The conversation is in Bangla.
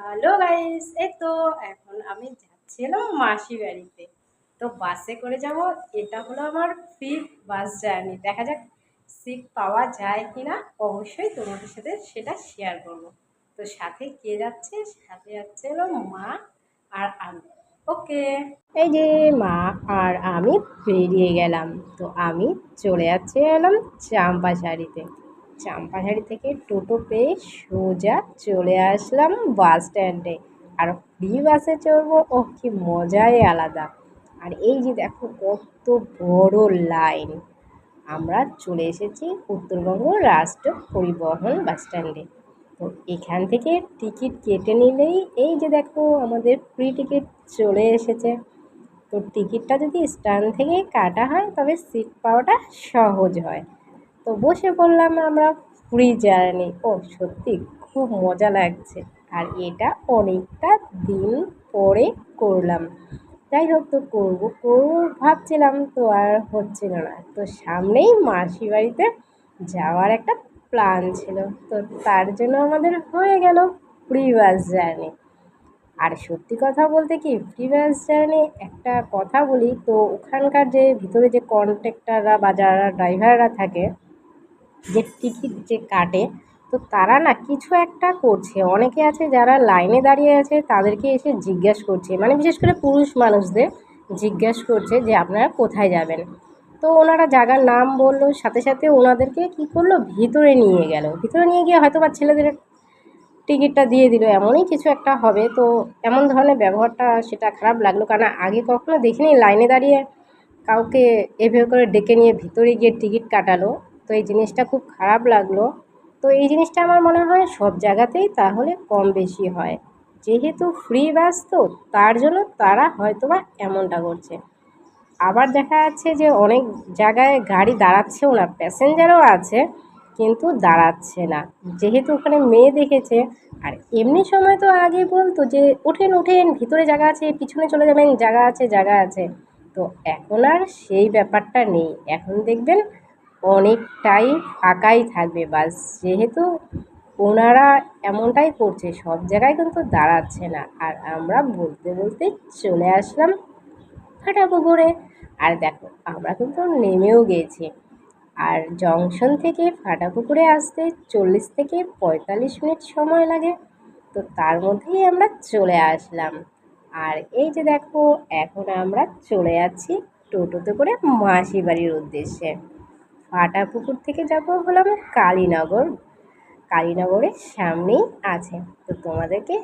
হ্যালো গাইস, এই তো এখন আমি যাচ্ছিলাম মাসি বাড়িতে। তো বাসে করে যাব। এটা হলো আমার ফিফথ বাস জার্নি। দেখা যাক সিট পাওয়া যায় কিনা। অবশ্যই তোমাদের সাথে সেটা শেয়ার করব। তো সাথে কে যাচ্ছে? সাথে যাচ্ছে হলো মা আর আমি। ওকে, এই যে মা আর আমি বেরিয়ে গেলাম। তো আমি চলে যাচ্ছি এলাম চাম্পাশাড়িতে। চাম্পাশাড়ি থেকে টোটো পেয়ে সোজা চলে আসলাম বাস স্ট্যান্ডে। আর ফ্রি বাসে চড়বো, ও কি মজাই আলাদা। আর এই যে দেখো কত বড় লাইন। আমরা চলে এসেছি উত্তরবঙ্গ রাষ্ট্র পরিবহন বাস স্ট্যান্ডে। তো এখান থেকে টিকিট কেটে নিলেই এই যে দেখো আমাদের ফ্রি টিকিট চলে এসেছে। তো টিকিটটা যদি স্ট্যান্ড থেকে কাটা হয় তবে সিট পাওয়াটা সহজ হয়। তো বসে পড়লাম আমরা। ফ্রি জার্নি, ও সত্যি খুব মজা লাগছে। আর এটা অনেকটা দিন পরে করলাম। যাই হোক, তো করবো করবো ভাবছিলাম, তো আর হচ্ছিল না। তো সামনেই মাসি বাড়িতে যাওয়ার একটা প্ল্যান ছিল। তো তার জন্য আমাদের হয়ে গেল ফ্রি বাস জার্নি। আর সত্যি কথা বলতে কি, ফ্রি বাস জার্নি একটা কথা বলি, তো ওখানকার যে ভিতরে যে কন্ট্রাক্টররা বা যারা ড্রাইভাররা থাকে, যে টিকিট যে কাটে, তো তারা না কিছু একটা করছে। অনেকে আছে যারা লাইনে দাঁড়িয়ে আছে, তাদেরকে এসে জিজ্ঞেস করছে, মানে বিশেষ করে পুরুষ মানুষদের জিজ্ঞেস করছে যে আপনারা কোথায় যাবেন। তো ওনারা জায়গার নাম বললো, সাথে সাথে ওনাদেরকে কী করলো, ভিতরে নিয়ে গেল। ভিতরে নিয়ে গিয়ে হয়তো বা ছেলেদের টিকিটটা দিয়ে দিল, এমনই কিছু একটা হবে। তো এমন ধরনের ব্যবহারটা সেটা খারাপ লাগলো, কারণ আগে কখনো দেখিনি লাইনে দাঁড়িয়ে কাউকে এভাবে করে ডেকে নিয়ে ভিতরে গিয়ে টিকিট কাটালো। তো এই জিনিসটা খুব খারাপ লাগলো। তো এই জিনিসটা আমার মনে হয় সব জায়গাতেই তাহলে কম বেশি হয়। যেহেতু ফ্রি বাস, তো তার জন্য তারা হয়তোবা এমনটা করছে। আবার দেখা যাচ্ছে যে অনেক জায়গায় গাড়ি দাঁড়াচ্ছেও না, প্যাসেঞ্জারও আছে কিন্তু দাঁড়াচ্ছে না, যেহেতু ওখানে মেয়ে দেখেছে। আর এমনি সময় তো আগে বলতো যে ওঠেন ওঠেন, ভিতরে জায়গা আছে, পিছনে চলে যাবেন, জায়গা আছে জায়গা আছে। তো এখন আর সেই ব্যাপারটা নেই। এখন দেখবেন অনেকটাই ফাঁকাই থাকবে বাস, যেহেতু ওনারা এমনটাই করছে, সব জায়গায় কিন্তু দাঁড়াচ্ছে না। আর আমরা বলতে বলতে চলে আসলাম ফাটাপুকুরে। আর দেখো আমরা কিন্তু নেমেও গেছি। আর জংশন থেকে ফাটাপুকুরে আসতে 40 থেকে 45 মিনিট সময় লাগে। তো তার মধ্যেই আমরা চলে আসলাম। আর এই যে দেখো এখন আমরা চলে যাচ্ছি টোটোতে করে মাসি বাড়ির উদ্দেশ্যে। ফাটাপুকুর থেকে যাব হলাম কালীনগর। কালীনগরের সামনেই আছে। তো তোমাদেরকে